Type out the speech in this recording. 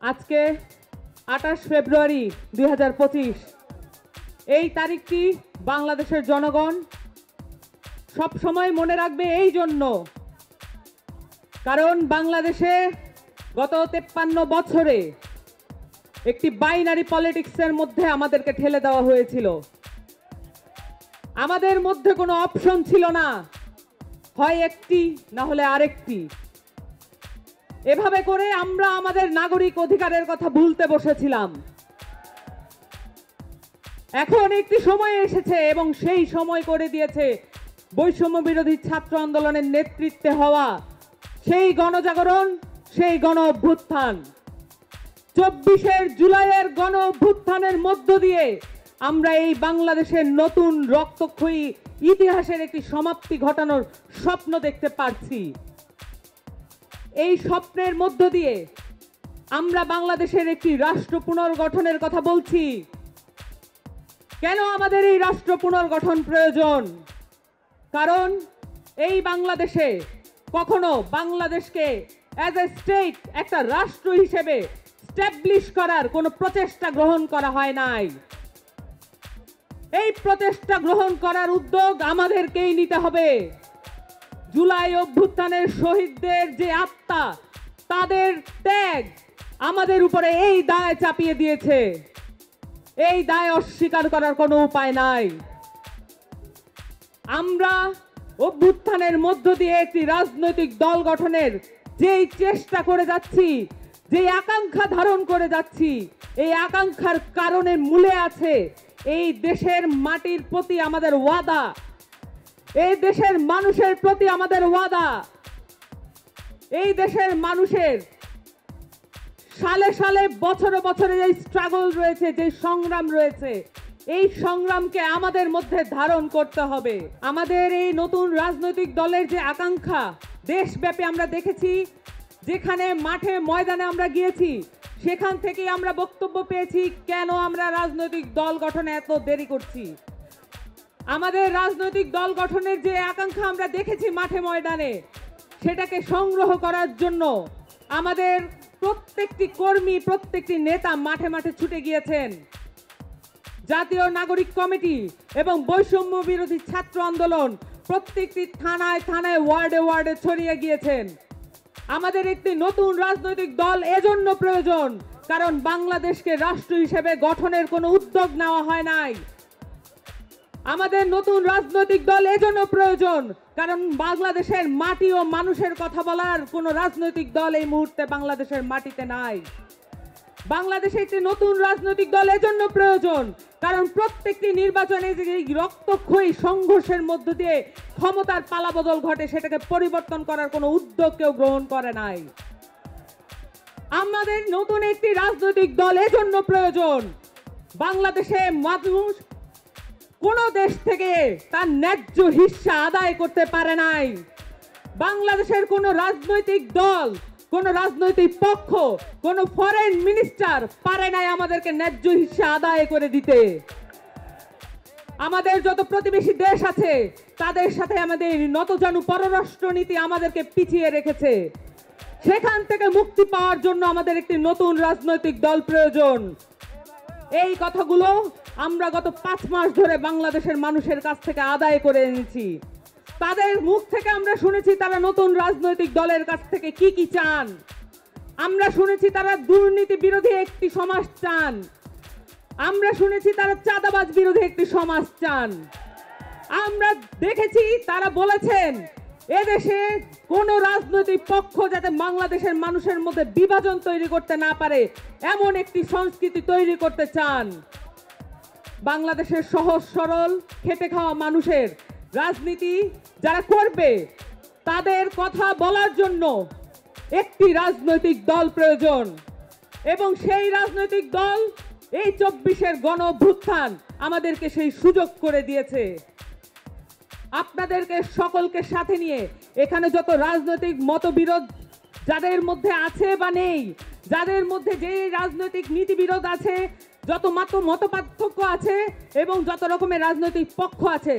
আজকে 28 ফেব্রুয়ারি 2025 এই তারিখটি বাংলাদেশের জনগণ সব সময় মনে রাখবে এই জন্য, কারণ বাংলাদেশে গত 53 বছরে একটি বাইনারি পলিটিক্সের মধ্যে আমাদেরকে ঠেলে দেওয়া হয়েছিল। আমাদের মধ্যে কোনো অপশন ছিল না, হয় একটি না হলে আরেকটি। এভাবে করে আমরা আমাদের নাগরিক অধিকারের কথা ভুলতে বসেছিলাম। এখন একটি সময় এসেছে এবং সেই সময় করে দিয়েছে বৈষম্য বিরোধী ছাত্র আন্দোলনের নেতৃত্বে হওয়া সেই গণজাগরণ, সেই গণ অভ্যুত্থান। 24 জুলাইয়ের গণ অভ্যুত্থানের মধ্য দিয়ে আমরা এই বাংলাদেশের নতুন রক্তক্ষয়ী ইতিহাসের একটি সমাপ্তি ঘটানোর স্বপ্ন দেখতে পারছি। এই স্বপ্নের মধ্য দিয়ে আমরা বাংলাদেশের একটি রাষ্ট্র পুনর্গঠনের কথা বলছি। কেন আমাদের এই রাষ্ট্র পুনর্গঠন প্রয়োজন? কারণ এই বাংলাদেশে কখনো বাংলাদেশকে অ্যাজ এ স্টেট, একটা রাষ্ট্র হিসেবে স্ট্যাবলিশ করার কোনো প্রচেষ্টা গ্রহণ করা হয় নাই। এই প্রচেষ্টা গ্রহণ করার উদ্যোগ আমাদেরকেই নিতে হবে। জুলাই অভ্যুত্থানের শহীদদের যে আত্মা, তাদের ত্যাগ আমাদের উপরে এই দায় চাপিয়ে দিয়েছে। এই দায় অস্বীকার করার কোনো উপায় নাই। আমরা অভ্যুত্থানের মধ্য দিয়ে একটি রাজনৈতিক দল গঠনের যেই চেষ্টা করে যাচ্ছি, যে আকাঙ্ক্ষা ধারণ করে যাচ্ছি, এই আকাঙ্ক্ষার কারণে মূলে আছে এই দেশের মাটির প্রতি আমাদের ওয়াদা, এই দেশের মানুষের প্রতি আমাদের ওয়াদা। এই দেশের মানুষের সালে সালে বছরে বছরে যে স্ট্রাগল রয়েছে, যে সংগ্রাম রয়েছে, এই সংগ্রামকে আমাদের মধ্যে ধারণ করতে হবে। আমাদের এই নতুন রাজনৈতিক দলের যে আকাঙ্ক্ষা দেশব্যাপী আমরা দেখেছি, যেখানে মাঠে ময়দানে আমরা গিয়েছি, সেখান থেকেই আমরা বক্তব্য পেয়েছি কেন আমরা রাজনৈতিক দল গঠনে এত দেরি করছি। আমাদের রাজনৈতিক দল গঠনের যে আকাঙ্ক্ষা আমরা দেখেছি মাঠে ময়দানে, সেটাকে সংগ্রহ করার জন্য আমাদের প্রত্যেকটি কর্মী, প্রত্যেকটি নেতা মাঠে মাঠে ছুটে গিয়েছেন। জাতীয় নাগরিক কমিটি এবং বৈষম্য বিরোধী ছাত্র আন্দোলন প্রত্যেকটি থানায় থানায়, ওয়ার্ডে ওয়ার্ডে ছড়িয়ে গিয়েছেন। আমাদের একটি নতুন রাজনৈতিক দল এজন্য প্রয়োজন, কারণ বাংলাদেশকে রাষ্ট্র হিসেবে গঠনের কোনো উদ্যোগ নেওয়া হয় নাই। আমাদের নতুন রাজনৈতিক দল এজন্য প্রয়োজন, কারণ বাংলাদেশের মাটি ও মানুষের কথা বলার কোনো রাজনৈতিক দল এই মুহূর্তে বাংলাদেশের মাটিতে নাই। বাংলাদেশে একটি নতুন রাজনৈতিক দল এজন্য প্রয়োজন, কারণ প্রত্যেকটি নির্বাচনে যে রক্তক্ষয়ী সংঘর্ষের মধ্য দিয়ে ক্ষমতার পালাবদল ঘটে, সেটাকে পরিবর্তন করার কোনো উদ্যোগ কেউ গ্রহণ করে নাই। আমাদের নতুন একটি রাজনৈতিক দল এজন্য প্রয়োজন, বাংলাদেশে মানুষ কোন দেশ থেকে তার ন্যায্য হিস্সা আদায় করতে পারে নাই। বাংলাদেশের কোন রাজনৈতিক দল, কোন রাজনৈতিক পক্ষ, কোন ফরেন মিনিস্টার পারে নাই আমাদেরকে ন্যায্য হিস্সা আদায় করে দিতে। আমাদের যত প্রতিবেশী দেশ আছে, তাদের সাথে আমাদের নতজানু পররাষ্ট্র নীতি আমাদেরকে পিছিয়ে রেখেছে। সেখান থেকে মুক্তি পাওয়ার জন্য আমাদের একটি নতুন রাজনৈতিক দল প্রয়োজন। এই কথাগুলো আমরা গত 5 মাস ধরে বাংলাদেশের মানুষের কাছ থেকে আদায় করে এনেছি। তাদের মুখ থেকে আমরা শুনেছি তারা নতুন রাজনৈতিক দলের কাছ থেকে কি কি চান। আমরা শুনেছি তারা দুর্নীতি বিরোধী একটি সমাজ চান। আমরা শুনেছি তারা চাঁদাবাজ বিরোধী একটি সমাজ চান। আমরা দেখেছি তারা বলেছেন এদেশে কোন রাজনৈতিক পক্ষ যাতে বাংলাদেশের মানুষের মধ্যে বিভাজন তৈরি করতে না পারে, এমন একটি সংস্কৃতি তৈরি করতে চান। বাংলাদেশের সহজ সরল খেটে খাওয়া মানুষের রাজনীতি যারা করবে, তাদের কথা বলার জন্য একটি রাজনৈতিক দল প্রয়োজন। এবং সেই রাজনৈতিক দল এই 24 গণ অভ্যুত্থান আমাদেরকে সেই সুযোগ করে দিয়েছে। আপনাদেরকে সকলকে সাথে নিয়ে এখানে যত রাজনৈতিক মতবিরোধ যাদের মধ্যে আছে বা নেই, যাদের মধ্যে যে রাজনৈতিক নীতিবিরোধ আছে, যত মত পার্থক্য আছে এবং যত রকমের রাজনৈতিক পক্ষ আছে,